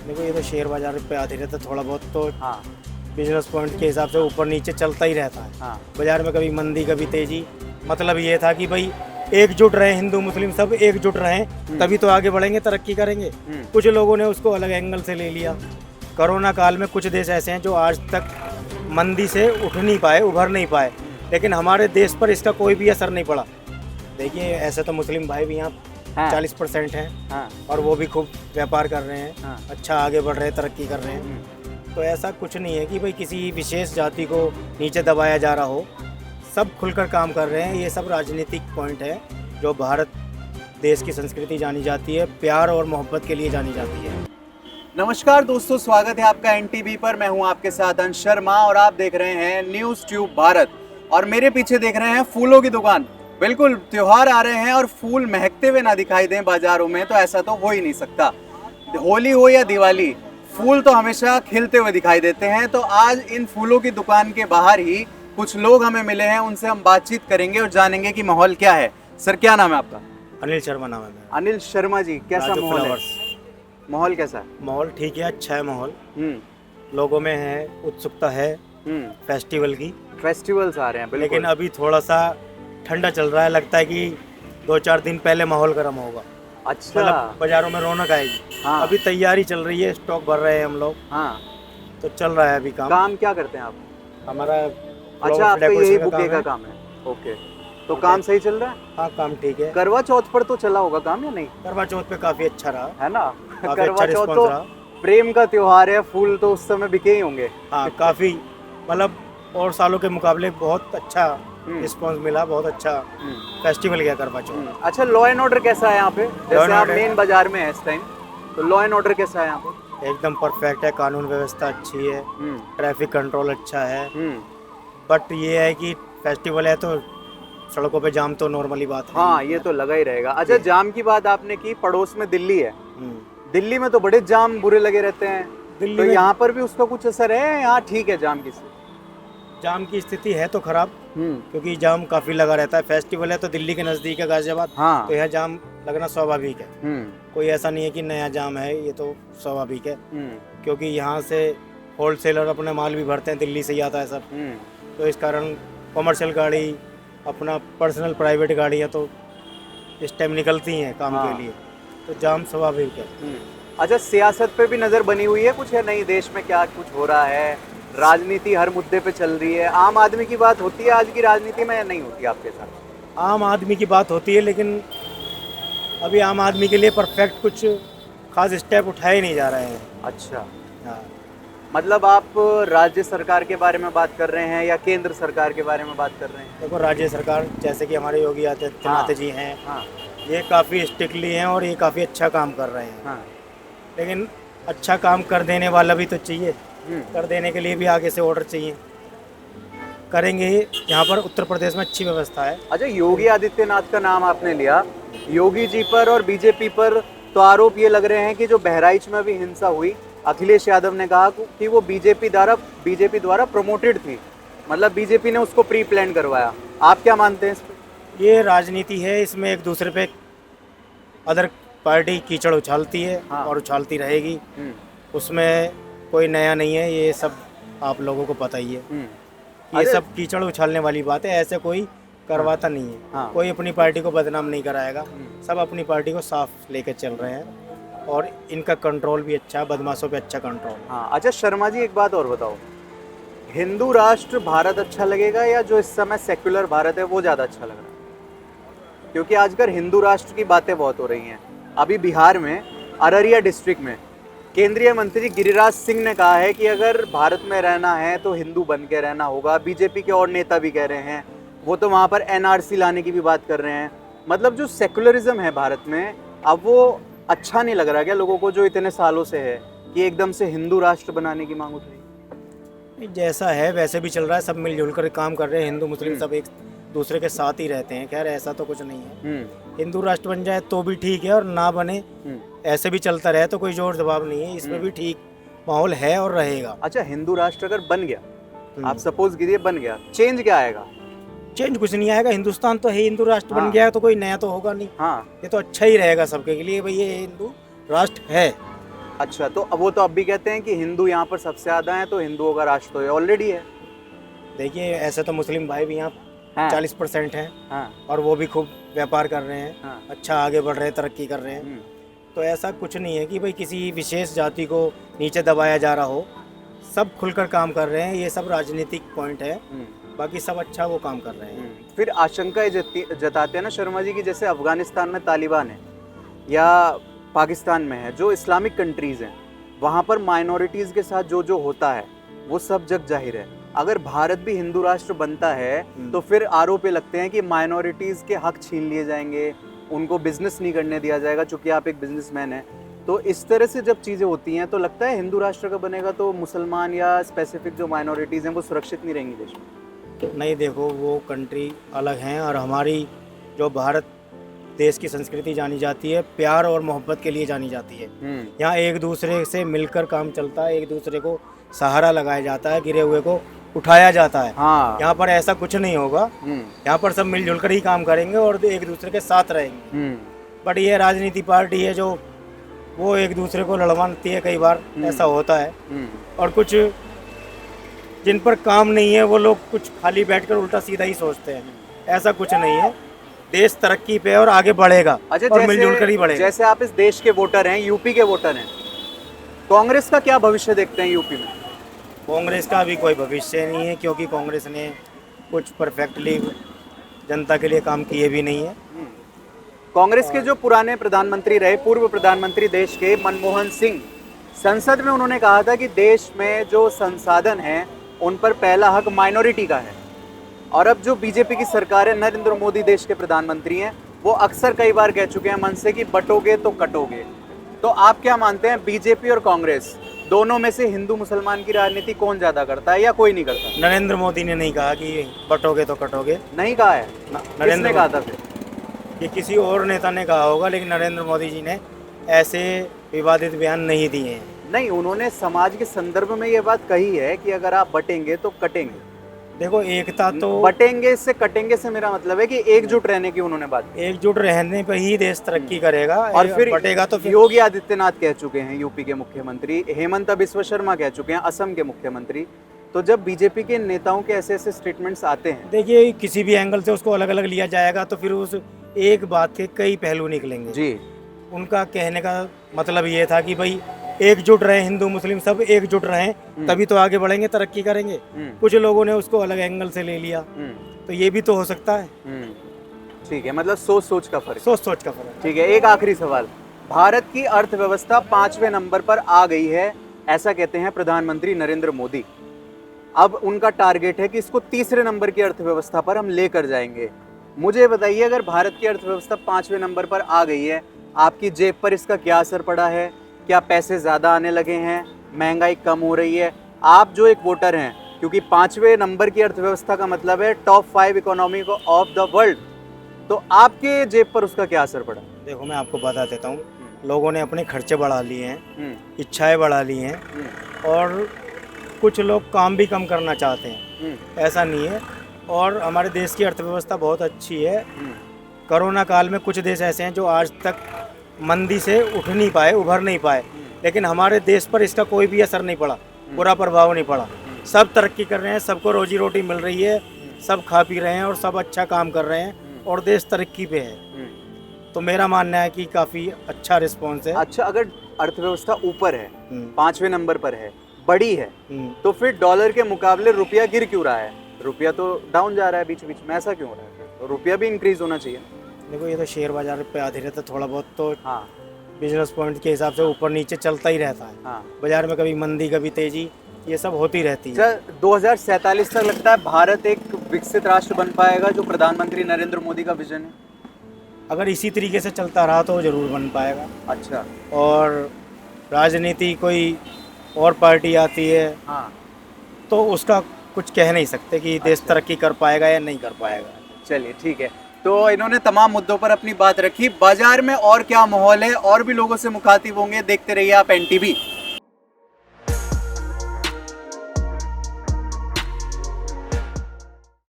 देखो ये तो शेयर बाजार पे आते रहता, थोड़ा बहुत तो हाँ बिजनेस पॉइंट के हिसाब से ऊपर नीचे चलता ही रहता है। हाँ बाजार में कभी मंदी कभी तेजी। मतलब ये था कि भाई एकजुट रहे, हिंदू मुस्लिम सब एकजुट रहें, तभी तो आगे बढ़ेंगे, तरक्की करेंगे। कुछ लोगों ने उसको अलग एंगल से ले लिया। कोरोना काल में कुछ देश ऐसे हैं जो आज तक मंदी से उठ नहीं पाए, उभर नहीं पाए, लेकिन हमारे देश पर इसका कोई भी असर नहीं पड़ा। देखिए ऐसे तो मुस्लिम भाई भी यहाँ हाँ 40% हैं हाँ और वो भी खूब व्यापार कर रहे हैं, हाँ। अच्छा आगे बढ़ रहे हैं, तरक्की कर रहे हैं। तो ऐसा कुछ नहीं है कि भाई किसी विशेष जाति को नीचे दबाया जा रहा हो। सब खुलकर काम कर रहे हैं। ये सब राजनीतिक पॉइंट है। जो भारत देश की संस्कृति जानी जाती है, प्यार और मोहब्बत के लिए जानी जाती है। नमस्कार दोस्तों, स्वागत है आपका एनटीवी पर। मैं हूं आपके साथ अंश शर्मा और आप देख रहे हैं न्यूज़ ट्यूब भारत। और मेरे पीछे देख रहे हैं फूलों की दुकान। बिल्कुल त्योहार आ रहे हैं और फूल महकते हुए ना दिखाई दें बाजारों में तो ऐसा तो हो ही नहीं सकता। होली हो या दिवाली, फूल तो हमेशा खिलते हुए दिखाई देते हैं। तो आज इन फूलों की दुकान के बाहर ही कुछ लोग हमें मिले हैं, उनसे हम बातचीत करेंगे और जानेंगे कि माहौल क्या है। सर क्या नाम है आपका? अनिल शर्मा नाम है मेरा। अनिल शर्मा जी, कैसा राजू माहौल है? फ्लावर्स। माहौल कैसा है? माहौल ठीक है, अच्छा है माहौल। हम्म लोगों में है, उत्सुकता है फेस्टिवल की। फेस्टिवल्स आ रहे हैं लेकिन बिल्कुल। अभी थोड़ा सा ठंडा चल रहा है, लगता है कि 2-4 दिन पहले माहौल गर्म होगा। अच्छा मतलब बाजारों में रौनक आएगी। हाँ। अभी तैयारी चल रही है, स्टॉक भर रहे हैं हम लोग, हाँ, तो चल रहा है अभी काम। काम क्या करते हैं आप? हमारा अच्छा, आपका डेकोरेशन यही का बुके का है। काम है। ओके, तो काम सही चल रहा है? हाँ काम ठीक है। करवा चौथ पर तो चला होगा काम या नहीं? करवा चौथ पे काफी अच्छा रहा, है ना? काफी करवा अच्छा चौथ रिस्पॉन्स तो रहा। प्रेम का त्योहार है, फूल तो उस समय बिके ही होंगे। हाँ काफी, मतलब और सालों के मुकाबले बहुत अच्छा हम्म। रिस्पॉन्स मिला, बहुत अच्छा फेस्टिवल गया करवा चौथ। अच्छा, लॉ एंड ऑर्डर कैसा है यहाँ पे? जैसे एंड आप ऑर्डर- मेन बाजार में है इस टाइम, तो लॉ एंड ऑर्डर कैसा है यहाँ पे? एकदम परफेक्ट है, कानून व्यवस्था अच्छी है, ट्रैफिक कंट्रोल अच्छा है। हम्म। बट ये है कि फेस्टिवल है तो सड़कों पे जाम तो नॉर्मली बात है। हाँ, ये तो लगा ही रहेगा। अच्छा, जाम की बात आपने की, पड़ोस में दिल्ली है। हम्म। दिल्ली में तो बड़े जाम बुरे लगे रहते हैं, दिल्ली तो में यहाँ पर भी उसका कुछ असर है? यहाँ ठीक है जाम की स्थिति? जाम की स्थिति है तो खराब, क्योंकि जाम काफी लगा रहता है। फेस्टिवल है तो दिल्ली के नजदीक है गाजियाबाद, हाँ। तो यहाँ जाम लगना स्वाभाविक है। कोई ऐसा नहीं है कि नया जाम है, ये तो स्वाभाविक है, क्योंकि यहाँ से होलसेलर अपने माल भी भरते हैं, दिल्ली से ही आता है सब। तो इस कारण कॉमर्शियल गाड़ी, अपना पर्सनल प्राइवेट गाड़ियाँ तो इस टाइम निकलती हैं काम हाँ। के लिए, तो जाम स्वाभाविक है। अच्छा, सियासत पे भी नजर बनी हुई है कुछ या नहीं? देश में क्या कुछ हो रहा है? राजनीति हर मुद्दे पे चल रही है। आम आदमी की बात होती है आज की राजनीति में या नहीं होती आपके साथ? आम आदमी की बात होती है, लेकिन अभी आम आदमी के लिए परफेक्ट कुछ खास स्टेप उठाए नहीं जा रहे हैं। अच्छा, हाँ। मतलब आप राज्य सरकार के बारे में बात कर रहे हैं या केंद्र सरकार के बारे में बात कर रहे हैं? देखो राज्य सरकार जैसे कि हमारे योगी आदित्यनाथ जी हैं, हाँ ये काफ़ी स्ट्रिक्टली हैं और ये काफ़ी अच्छा काम कर रहे हैं। हाँ। लेकिन अच्छा काम कर देने वाला भी तो चाहिए, कर देने के लिए भी आगे से ऑर्डर चाहिए। करेंगे, यहाँ पर उत्तर प्रदेश में अच्छी व्यवस्था है। अच्छा, योगी आदित्यनाथ का नाम आपने लिया, योगी जी पर और बीजेपी पर तो आरोप ये लग रहे हैं कि जो बहराइच में भी हिंसा हुई, अखिलेश यादव ने कहा कि वो बीजेपी द्वारा प्रमोटेड थी, मतलब बीजेपी ने उसको प्री प्लान करवाया। आप क्या मानते हैं इस पे? ये राजनीति है, इसमें एक दूसरे पे अदर पार्टी कीचड़ उछालती है। हाँ। और उछालती रहेगी, उसमें कोई नया नहीं है, ये सब आप लोगों को पता ही है। ये अरे- सब कीचड़ उछालने वाली बात है, ऐसे कोई करवाता नहीं है। हाँ। कोई अपनी पार्टी को बदनाम नहीं कराएगा, सब अपनी पार्टी को साफ लेकर चल रहे हैं और इनका कंट्रोल भी अच्छा है, बदमाशों पे अच्छा कंट्रोल। हाँ। अच्छा शर्मा जी, एक बात और बताओ, हिंदू राष्ट्र भारत अच्छा लगेगा या जो इस समय सेक्युलर भारत है वो ज़्यादा अच्छा लग रहा है? क्योंकि आजकल हिंदू राष्ट्र की बातें बहुत हो रही हैं। अभी बिहार में अररिया डिस्ट्रिक्ट में केंद्रीय मंत्री गिरिराज सिंह ने कहा है कि अगर भारत में रहना है तो हिंदू बन के रहना होगा। बीजेपी के और नेता भी कह रहे हैं, वो तो वहाँ पर एनआरसी लाने की भी बात कर रहे हैं। मतलब जो सेकुलरिज्म है भारत में, अब वो अच्छा नहीं लग रहा क्या लोगों को, जो इतने सालों से है, कि एकदम से हिंदू राष्ट्र बनाने की मांग उठ रही? जैसा है वैसे भी चल रहा है, सब मिलजुल कर काम कर रहे हैं, हिंदू मुस्लिम सब एक दूसरे के साथ ही रहते हैं। खैर ऐसा तो कुछ नहीं है, हिंदू राष्ट्र बन जाए तो भी ठीक है और ना बने ऐसे भी चलता रहे तो कोई जोर दबाव नहीं है, इसमें भी ठीक माहौल है और रहेगा। अच्छा, हिंदू राष्ट्र अगर बन गया, आप सपोज कीजिए बन गया, चेंज क्या आएगा? चेंज कुछ नहीं आएगा, हिंदुस्तान तो है, हिंदू राष्ट्र हाँ। बन गया है तो कोई नया तो होगा नहीं। हाँ। ये तो अच्छा ही रहेगा सबके लिए, भाई ये हिंदू राष्ट्र है, अच्छा, तो अब वो तो अब भी कहते हैं कि हिंदू यहाँ पर सबसे ज्यादा हैं, तो हिंदुओं का राष्ट्र तो ऑलरेडी है। देखिए ऐसे तो मुस्लिम भाई भी यहाँ हाँ 40% हैं हाँ और वो भी खूब व्यापार कर रहे हैं, हाँ। अच्छा आगे बढ़ रहे हैं, तरक्की कर रहे हैं। तो ऐसा कुछ नहीं है कि भाई किसी विशेष जाति को नीचे दबाया जा रहा हो, सब खुलकर काम कर रहे हैं। ये सब राजनीतिक पॉइंट है, बाकी सब अच्छा वो काम कर रहे हैं। फिर आशंका जताते हैं ना शर्मा जी की जैसे अफगानिस्तान में तालिबान है या पाकिस्तान में है, जो इस्लामिक कंट्रीज हैं, वहाँ पर माइनॉरिटीज़ के साथ जो जो होता है वो सब जग जाहिर है। अगर भारत भी हिंदू राष्ट्र बनता है तो फिर आरोप ये लगते हैं कि माइनॉरिटीज़ के हक छीन लिए जाएंगे, उनको बिजनेस नहीं करने दिया जाएगा, चूंकि आप एक बिजनेसमैन हैं। तो इस तरह से जब चीज़ें होती हैं तो लगता है हिंदू राष्ट्र का बनेगा तो मुसलमान या स्पेसिफिक जो माइनॉरिटीज़ हैं वो सुरक्षित नहीं रहेंगी देश में। नहीं, देखो वो कंट्री अलग हैं और हमारी जो भारत देश की संस्कृति जानी जाती है प्यार और मोहब्बत के लिए जानी जाती है। यहाँ एक दूसरे से मिलकर काम चलता है, एक दूसरे को सहारा लगाया जाता है, गिरे हुए को उठाया जाता है। हाँ। यहाँ पर ऐसा कुछ नहीं होगा, यहाँ पर सब मिलजुल कर ही काम करेंगे और एक दूसरे के साथ रहेंगे। बट ये राजनीति पार्टी है जो वो एक दूसरे को लड़वाती है, कई बार ऐसा होता है। और कुछ जिन पर काम नहीं है वो लोग कुछ खाली बैठकर उल्टा सीधा ही सोचते हैं, ऐसा कुछ नहीं है। देश तरक्की पे और आगे बढ़ेगा और मिलजुल कर ही बढ़ेगा। जैसे आप इस देश के वोटर हैं, यूपी के वोटर हैं, कांग्रेस का क्या भविष्य देखते हैं यूपी में? कांग्रेस का अभी कोई भविष्य नहीं है, क्योंकि कांग्रेस ने कुछ परफेक्टली जनता के लिए काम किए भी नहीं है। कांग्रेस के जो पुराने प्रधानमंत्री रहे, पूर्व प्रधानमंत्री देश के मनमोहन सिंह, संसद में उन्होंने कहा था कि देश में जो संसाधन हैं उन पर पहला हक माइनॉरिटी का है। और अब जो बीजेपी की सरकार है, नरेंद्र मोदी देश के प्रधानमंत्री हैं, वो अक्सर कई बार कह चुके हैं मन से कि बटोगे तो कटोगे। तो आप क्या मानते हैं, बीजेपी और कांग्रेस दोनों में से हिंदू मुसलमान की राजनीति कौन ज्यादा करता है या कोई नहीं करता? नरेंद्र मोदी ने नहीं कहा कि बटोगे तो कटोगे, नहीं कहा है। नरेंद्र ने कहा था फिर? ये किसी और नेता ने कहा होगा, लेकिन नरेंद्र मोदी जी ने ऐसे विवादित बयान नहीं दिए हैं। नहीं, उन्होंने समाज के संदर्भ में ये बात कही है कि अगर आप बटेंगे तो कटेंगे। देखो एकता तो बटेंगे से कटेंगे से मेरा मतलब है कि एकजुट रहने की उन्होंने बात की। एकजुट रहने पर ही देश तरक्की करेगा। और फिर बटेगा तो फिर योगी आदित्यनाथ कह चुके हैं, यूपी के मुख्यमंत्री, हेमंत बिस्वा शर्मा कह चुके हैं, असम के मुख्यमंत्री। तो जब बीजेपी के नेताओं के ऐसे ऐसे स्टेटमेंट्स आते हैं, देखिए किसी भी एंगल से उसको अलग अलग लिया जाएगा तो फिर उस एक बात के कई पहलू निकलेंगे जी। उनका कहने का मतलब ये था कि भाई एकजुट रहे, हिंदू मुस्लिम सब एकजुट रहें, तभी तो आगे बढ़ेंगे, तरक्की करेंगे। कुछ लोगों ने उसको अलग एंगल से ले लिया, तो ये भी तो हो सकता है। ठीक है, मतलब सोच सोच का फर्क। सोच का फर्क। ठीक है, एक आखिरी सवाल। भारत की अर्थव्यवस्था 5वें नंबर पर आ गई है, ऐसा कहते हैं प्रधानमंत्री नरेंद्र मोदी। अब उनका टारगेट है कि इसको 3रे नंबर की अर्थव्यवस्था पर हम लेकर जाएंगे। मुझे बताइए, अगर भारत की अर्थव्यवस्था 5वें नंबर पर आ गई है, आपकी जेब पर इसका क्या असर पड़ा है? क्या पैसे ज़्यादा आने लगे हैं? महंगाई कम हो रही है? आप जो एक वोटर हैं, क्योंकि 5वें नंबर की अर्थव्यवस्था का मतलब है top 5 economy of the world, तो आपके जेब पर उसका क्या असर पड़ा? देखो मैं आपको बता देता हूँ, लोगों ने अपने खर्चे बढ़ा लिए हैं, इच्छाएं बढ़ा ली हैं, और कुछ लोग काम भी कम करना चाहते हैं, ऐसा नहीं है। और हमारे देश की अर्थव्यवस्था बहुत अच्छी है। कोरोना काल में कुछ देश ऐसे हैं जो आज तक मंदी से उठ नहीं पाए, उभर नहीं पाए, लेकिन हमारे देश पर इसका कोई भी असर नहीं पड़ा, बुरा प्रभाव नहीं पड़ा। सब तरक्की कर रहे हैं, सबको रोजी रोटी मिल रही है, सब खा पी रहे हैं और सब अच्छा काम कर रहे हैं और देश तरक्की पे है। तो मेरा मानना है कि काफ़ी अच्छा रिस्पॉन्स है। अच्छा, अगर अर्थव्यवस्था ऊपर है, 5वें नंबर पर है, बड़ी है, तो फिर डॉलर के मुकाबले रुपया गिर क्यों रहा है? रुपया तो डाउन जा रहा है बीच बीच में, ऐसा क्यों हो रहा है? तो रुपया भी इंक्रीज होना चाहिए। देखो ये तो शेयर बाजार पे आधारित है, थोड़ा बहुत तो हाँ, बिजनेस पॉइंट के हिसाब से ऊपर नीचे चलता ही रहता है। हाँ। बाजार में कभी मंदी कभी तेजी, ये सब होती रहती है। 2047 तक लगता है भारत एक विकसित राष्ट्र बन पाएगा, जो प्रधानमंत्री नरेंद्र मोदी का विजन है? अगर इसी तरीके से चलता रहा तो जरूर बन पाएगा। अच्छा। और राजनीति कोई और पार्टी आती है, हाँ, तो उसका कुछ कह नहीं सकते कि देश तरक्की कर पाएगा या नहीं कर पाएगा। चलिए ठीक है। तो इन्होंने तमाम मुद्दों पर अपनी बात रखी। बाजार में और क्या माहौल है, और भी लोगों से मुखातिब होंगे, देखते रहिए आप NTV।